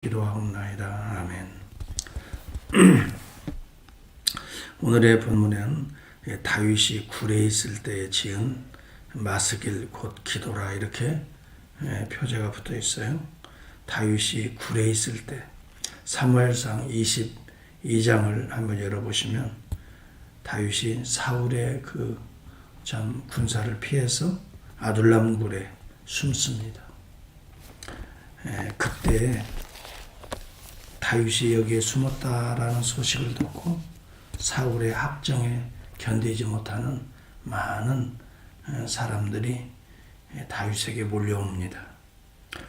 기도하옵나이다. 아멘. 오늘의 본문에는 다윗이 굴에 있을 때에 지은 마스길 곧 기도라 이렇게 표제가 붙어 있어요. 다윗이 굴에 있을 때 사무엘상 22장을 한번 열어보시면 다윗이 사울의 그 참 군사를 피해서 아둘람 굴에 숨습니다. 그때 다윗이 여기에 숨었다라는 소식을 듣고 사울의 합정에 견디지 못하는 많은 사람들이 다윗에게 몰려옵니다.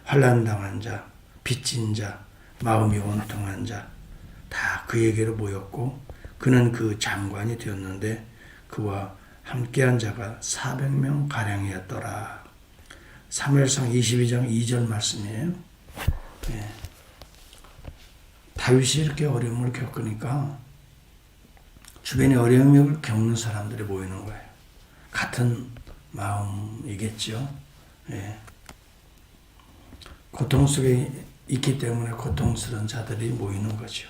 환난당한 자, 빚진 자, 마음이 원통한 자, 다 그에게로 모였고 그는 그 장관이 되었는데 그와 함께한 자가 400명 가량이었더라. 사무엘상 22장 2절 말씀이에요. 다윗이 이렇게 어려움을 겪으니까 주변에 어려움을 겪는 사람들이 모이는 거예요. 같은 마음이겠죠. 고통 속에 있기 때문에 고통스러운 자들이 모이는 거죠.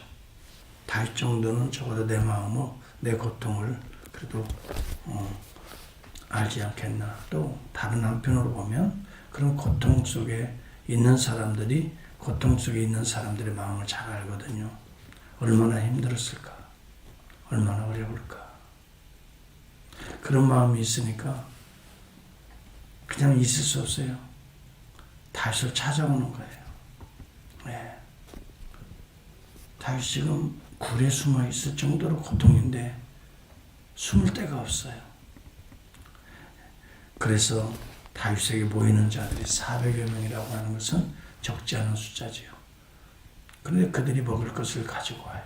다윗 정도는 적어도 내 마음을, 내 고통을 그래도 알지 않겠나. 또 다른 한편으로 보면 그런 고통 속에 있는 사람들이 고통 속에 있는 사람들의 마음을 잘 알거든요. 얼마나 힘들었을까? 얼마나 어려울까? 그런 마음이 있으니까 그냥 있을 수 없어요. 다윗을 찾아오는 거예요. 다윗 지금 굴에 숨어 있을 정도로 고통인데 숨을 데가 없어요. 그래서 다윗에게 모이는 자들이 400여 명이라고 하는 것은 적지 않은 숫자지요. 그런데 그들이 먹을 것을 가지고 와요.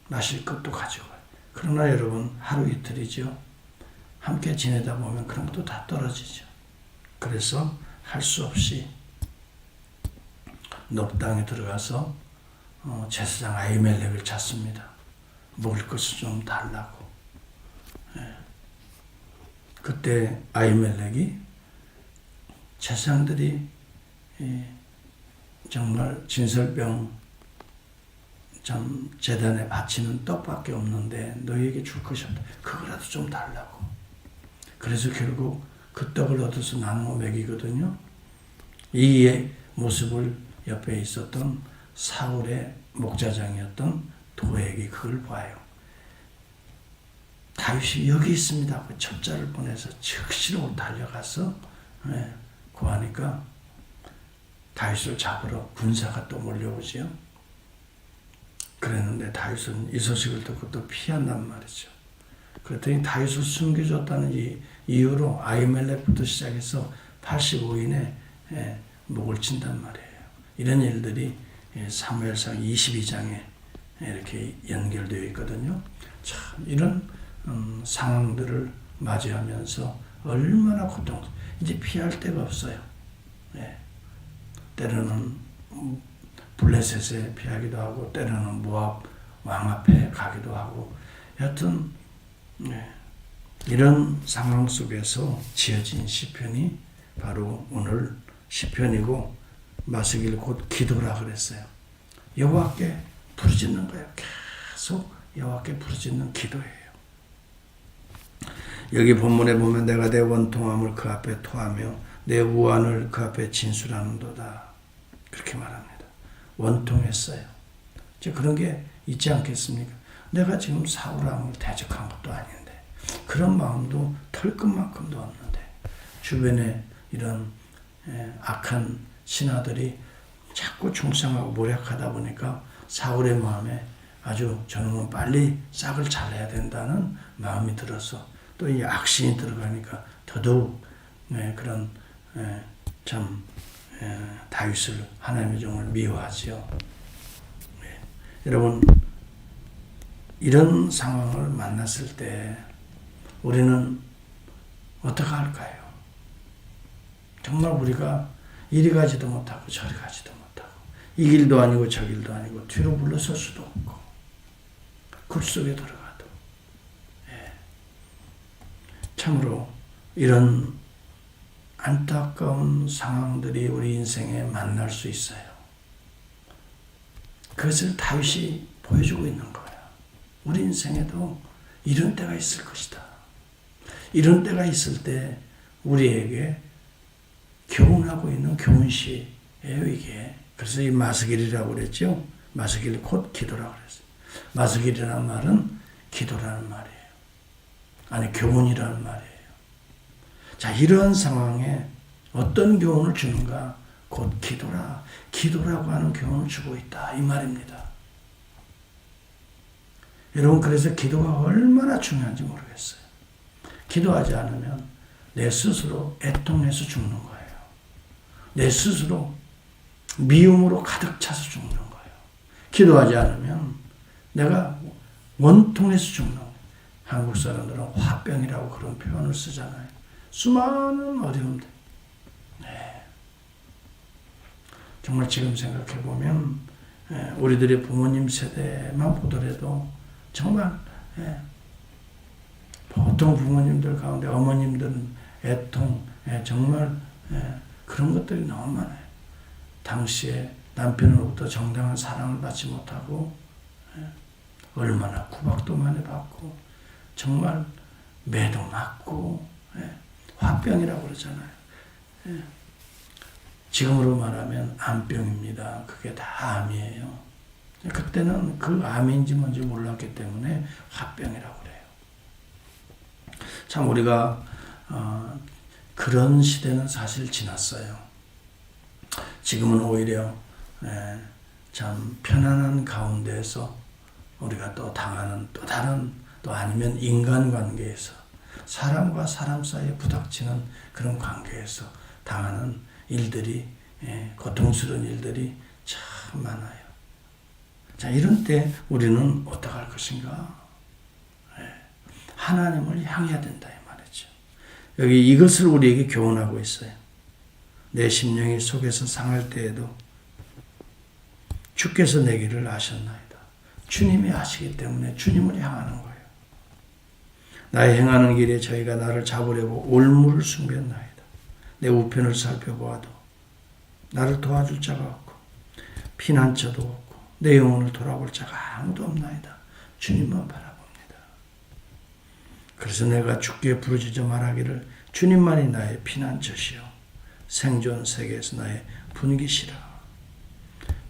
마실 것도 가지고 와요. 그러나 여러분 하루 이틀이죠. 함께 지내다 보면 그런 것도 다 떨어지죠. 그래서 할 수 없이 놉 땅에 들어가서 제사장 아히멜렉을 찾습니다. 먹을 것을 좀 달라고. 그때 아히멜렉이 제사장들이 정말 진설병 참 제단에 바치는 떡밖에 없는데 너희에게 줄 것이 없다. 그거라도 좀 달라고. 그래서 결국 그 떡을 얻어서 나누어 먹이거든요. 이 모습을 옆에 있었던 사울의 목자장이었던 도액이 그걸 봐요. 다윗이 여기 있습니다 하고 첩자를 보내서 즉시로 달려가서 구하니까 다윗을 잡으러 군사가 또 몰려오지요. 그랬는데 다윗은 이 소식을 듣고 또 피한단 말이죠. 그랬더니 다윗을 숨겨줬다는 이 이유로 아히멜렉부터 시작해서 85인의 목을 친단 말이에요. 이런 일들이 사무엘상 22장에 이렇게 연결되어 있거든요. 참 이런 상황들을 맞이하면서 얼마나 이제 피할 데가 없어요. 때로는 블레셋에 피하기도 하고 때로는 모압 왕 앞에 가기도 하고 여하튼 이런 상황 속에서 지어진 시편이 바로 오늘 시편이고 마스길 곧 기도라 그랬어요. 여호와께 부르짖는 거예요. 계속 여호와께 부르짖는 기도예요. 여기 본문에 보면 내가 내 원통함을 그 앞에 토하며 내 우환을 그 앞에 진술하는도다. 그렇게 말합니다. 원통했어요. 그런 게 있지 않겠습니까? 내가 지금 사울왕을 대적한 것도 아닌데 그런 마음도 털끝만큼도 없는데 주변에 이런 악한 신하들이 자꾸 충성하고 모략하다 보니까 사울의 마음에 아주 저놈은 빨리 싹을 잘라야 된다는 마음이 들어서 또 이 악신이 들어가니까 더더욱 그런 참 다윗을 하나님의 종을 미워하지요. 여러분 이런 상황을 만났을 때 우리는 어떻게 할까요? 정말 우리가 이리 가지도 못하고 저리 가지도 못하고 이 길도 아니고 저 길도 아니고 뒤로 물러설 수도 없고 굴 속에 들어가도 참으로 이런 안타까운 상황들이 우리 인생에 만날 수 있어요. 그것을 다윗이 보여주고 있는 거예요. 우리 인생에도 이런 때가 있을 것이다. 이런 때가 있을 때 우리에게 교훈하고 있는 교훈시예요, 이게. 그래서 이 마스길이라고 그랬죠. 마스길 곧 기도라고 그랬어요. 마스길이라는 말은 기도라는 말이에요. 아니, 교훈이라는 말이에요. 자, 이러한 상황에 어떤 교훈을 주는가? 곧 기도라. 기도라고 하는 교훈을 주고 있다. 이 말입니다. 여러분, 그래서 기도가 얼마나 중요한지 모르겠어요. 기도하지 않으면 내 스스로 애통해서 죽는 거예요. 내 스스로 미움으로 가득 차서 죽는 거예요. 기도하지 않으면 내가 원통해서 죽는 거예요. 한국 사람들은 화병이라고 그런 표현을 쓰잖아요. 수많은 어려움들. 네. 정말 지금 생각해보면 우리들의 부모님 세대만 보더라도 정말 보통 부모님들 가운데 어머님들은 애통, 정말 그런 것들이 너무 많아요. 당시에 남편으로부터 정당한 사랑을 받지 못하고 얼마나 구박도 많이 받고 정말 매도 맞고 화병이라고 그러잖아요. 지금으로 말하면 암병입니다. 그게 다 암이에요. 그때는 그 암인지 뭔지 몰랐기 때문에 화병이라고 그래요. 참 우리가 그런 시대는 사실 지났어요. 지금은 오히려 참 편안한 가운데에서 우리가 또 당하는 또 다른 또 아니면 인간관계에서 사람과 사람 사이에 부닥치는 그런 관계에서 당하는 일들이 고통스러운 일들이 참 많아요. 자, 이런 때 우리는 어떻게 할 것인가? 하나님을 향해야 된다 이 말이죠. 여기 이것을 우리에게 교훈하고 있어요. 내 심령이 속에서 상할 때에도 주께서 내기를 아셨나이다. 주님이 아시기 때문에 주님을 향하는 거예요. 나의 행하는 길에 저희가 나를 잡으려고 올무를 숨겼나이다. 내 우편을 살펴보아도 나를 도와줄 자가 없고 피난처도 없고 내 영혼을 돌아볼 자가 아무도 없나이다. 주님만 바라봅니다. 그래서 내가 주께 부르짖어 말하기를 주님만이 나의 피난처시요 생존 세계에서 나의 분기시라.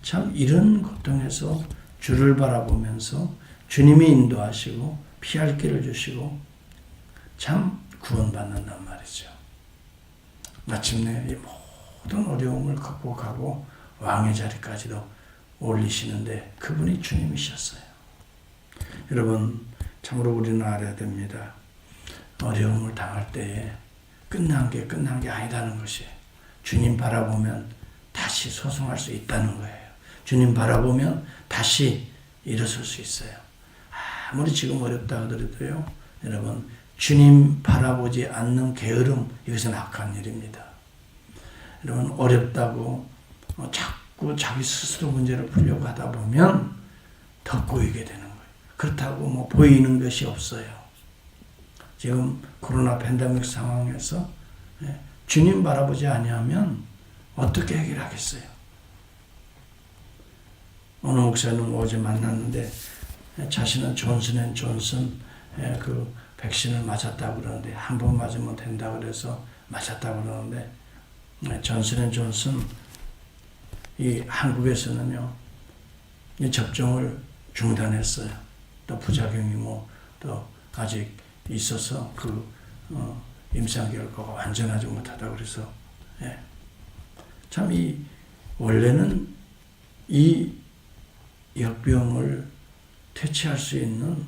참 이런 고통에서 주를 바라보면서 주님이 인도하시고 피할 길을 주시고 참 구원받는단 말이죠. 마침내 이 모든 어려움을 극복하고 왕의 자리까지도 올리시는데 그분이 주님이셨어요. 여러분, 참으로 우리는 알아야 됩니다. 어려움을 당할 때에 끝난 게 아니다는 것이에요. 주님 바라보면 다시 소송할 수 있다는 거예요. 주님 바라보면 다시 일어설 수 있어요. 아무리 지금 어렵다 하더라도요, 여러분, 주님 바라보지 않는 게으름, 이것은 악한 일입니다. 여러분, 어렵다고 자꾸 자기 스스로 문제를 풀려고 하다 보면 더 꼬이게 되는 거예요. 그렇다고 뭐 보이는 것이 없어요. 지금 코로나 팬데믹 상황에서 주님 바라보지 아니하면 어떻게 해결하겠어요? 어느 목사님 어제 만났는데 자신은 존슨앤존슨 그 백신을 맞았다고 그러는데 한 번 맞으면 된다고 그래서 맞았다고 그러는데 존슨앤존슨 이 한국에서는요 이 접종을 중단했어요. 또 부작용이 뭐 또 아직 있어서 그 임상 결과가 완전하지 못하다고 그래서 참 이 원래는 이 역병을 퇴치할 수 있는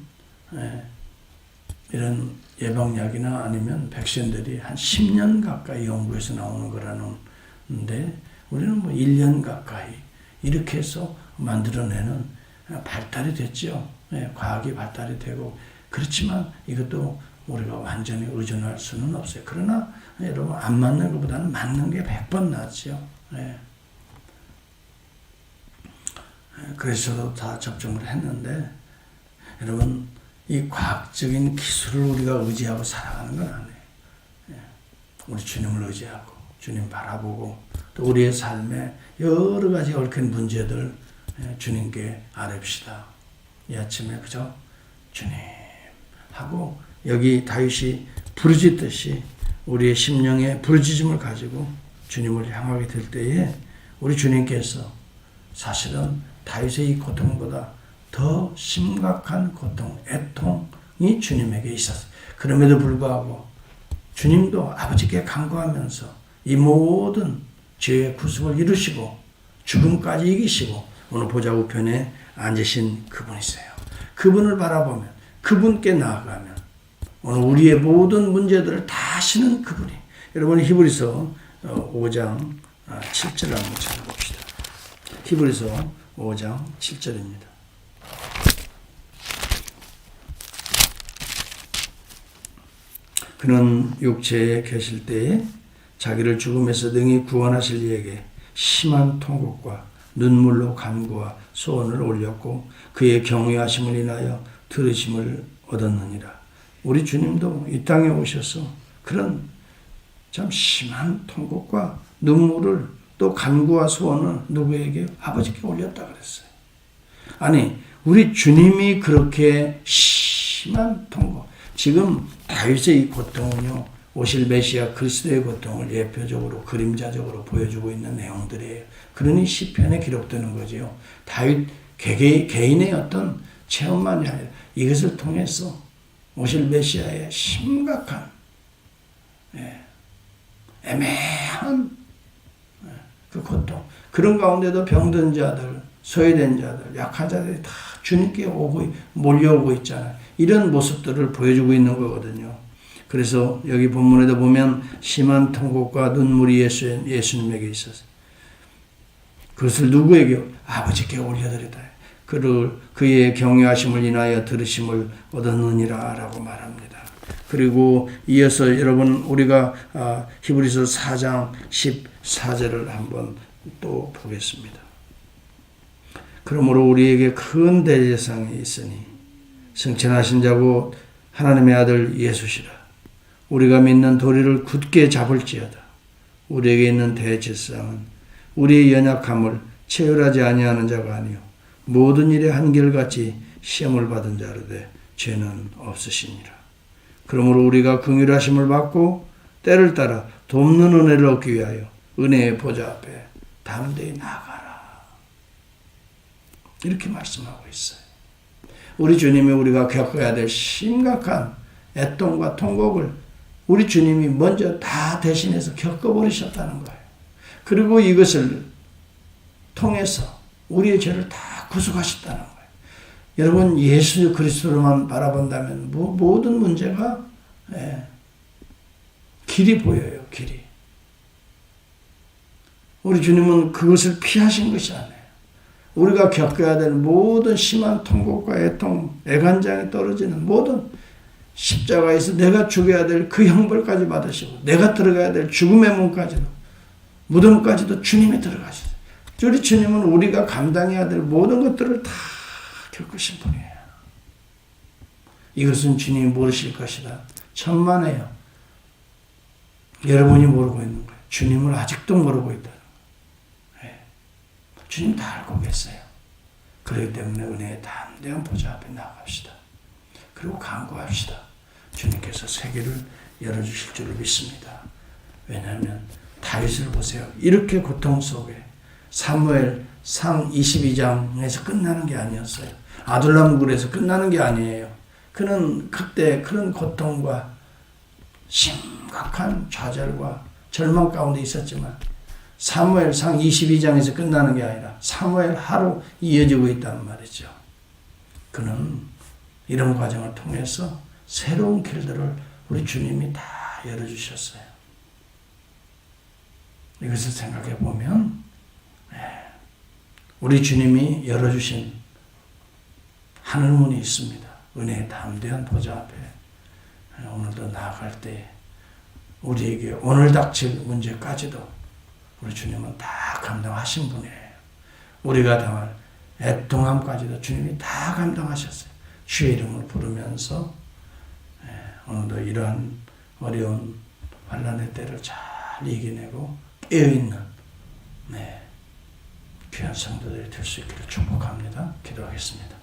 이런 예방약이나 아니면 백신들이 한 10년 가까이 연구에서 나오는 거라는데 우리는 뭐 1년 가까이 이렇게 해서 만들어내는 발달이 됐죠. 과학이 발달이 되고 그렇지만 이것도 우리가 완전히 의존할 수는 없어요. 그러나 여러분 안 맞는 것보다는 맞는 게 100번 낫죠. 그래서 다 접종을 했는데 여러분 이 과학적인 기술을 우리가 의지하고 살아가는 건 아니에요. 우리 주님을 의지하고 주님 바라보고 또 우리의 삶에 여러 가지 얽힌 문제들 주님께 아뢰읍시다. 이 아침에 그저 주님 하고 여기 다윗이 부르짖듯이 우리의 심령에 부르짖음을 가지고 주님을 향하게 될 때에 우리 주님께서 사실은 다윗의 이 고통보다 더 심각한 고통, 애통이 주님에게 있었어요. 그럼에도 불구하고 주님도 아버지께 간구하면서 이 모든 죄의 구속을 이루시고 죽음까지 이기시고 오늘 보좌 우편에 앉으신 그분이세요. 그분을 바라보면 그분께 나아가면 오늘 우리의 모든 문제들을 다 아시는 그분이. 여러분 히브리서 5장 7절을 한번 찾아봅시다. 히브리서 5장 7절입니다. 그는 육체에 계실 때에 자기를 죽음에서 능히 구원하실 이에게 심한 통곡과 눈물로 간구와 소원을 올렸고 그의 경외하심을 인하여 들으심을 얻었느니라. 우리 주님도 이 땅에 오셔서 그런 참 심한 통곡과 눈물을 또 간구와 소원을 누구에게? 아버지께 올렸다 그랬어요. 아니 우리 주님이 그렇게 심한 통곡, 지금 다윗의 이 고통은요 오실 메시아 그리스도의 고통을 예표적으로 그림자적으로 보여주고 있는 내용들이에요. 그러니 시편에 기록되는 거지요. 다윗 개인의 어떤 체험만이 아니라 이것을 통해서 오실 메시아의 심각한 애매한 그 고통, 그런 가운데도 병든 자들, 소외된 자들, 약한 자들이 다 주님께 몰려오고 있잖아요. 이런 모습들을 보여주고 있는 거거든요. 그래서 여기 본문에도 보면 심한 통곡과 눈물이 예수님에게 있었어요. 그것을 누구에게? 아버지께 올려드리다. 그의 경외하심을 인하여 들으심을 얻었느니라 라고 말합니다. 그리고 이어서 여러분 우리가 히브리서 4장 14절을 한번 또 보겠습니다. 그러므로 우리에게 큰 대제사장이 있으니 승천하신 자고 하나님의 아들 예수시라. 우리가 믿는 도리를 굳게 잡을지어다. 우리에게 있는 대제사장은 우리의 연약함을 체휼하지 아니하는 자가 아니요 모든 일에 한결같이 시험을 받은 자로되 죄는 없으시니라. 그러므로 우리가 긍휼하심을 받고 때를 따라 돕는 은혜를 얻기 위하여 은혜의 보좌 앞에 담대히 나아가라. 이렇게 말씀하고 있어요. 우리 주님이 우리가 겪어야 될 심각한 애통과 통곡을 우리 주님이 먼저 다 대신해서 겪어버리셨다는 거예요. 그리고 이것을 통해서 우리의 죄를 다 구속하셨다는 거예요. 여러분 예수 그리스도로만 바라본다면 모든 문제가 길이 보여요. 길이. 우리 주님은 그것을 피하신 것이 아니에요. 우리가 겪어야 될 모든 심한 통곡과 애통, 애간장이 떨어지는 모든 십자가에서 내가 죽어야 될 그 형벌까지 받으시고 내가 들어가야 될 죽음의 문까지도 무덤까지도 주님이 들어가셨어요. 우리 주님은 우리가 감당해야 될 모든 것들을 다 겪으신 분이에요. 이것은 주님이 모르실 것이다. 천만에요. 여러분이 모르고 있는 거예요. 주님을 아직도 모르고 있다는 거예요. 주님 다 알고 계세요. 그렇기 때문에 은혜의 담대한 보좌 앞에 나갑시다. 그리고 간구합시다. 주님께서 세계를 열어주실 줄을 믿습니다. 왜냐하면 다윗을 보세요. 이렇게 고통 속에 사무엘 상 22장에서 끝나는 게 아니었어요. 아둘람 굴에서 끝나는 게 아니에요. 그는 그때 그런 고통과 심각한 좌절과 절망 가운데 있었지만 사무엘 상 22장에서 끝나는 게 아니라 사무엘 하로 이어지고 있다는 말이죠. 그는 이런 과정을 통해서 새로운 길들을 우리 주님이 다 열어주셨어요. 이것을 생각해 보면 우리 주님이 열어주신 하늘문이 있습니다. 은혜의 담대한 보좌 앞에 오늘도 나아갈 때 우리에게 오늘 닥칠 문제까지도 우리 주님은 다 감당하신 분이에요. 우리가 당할 애통함까지도 주님이 다 감당하셨어요. 주의 이름을 부르면서 오늘도 이러한 어려운 환난의 때를 잘 이겨내고 깨어있는 귀한 성도들이 될 수 있기를 축복합니다. 기도하겠습니다.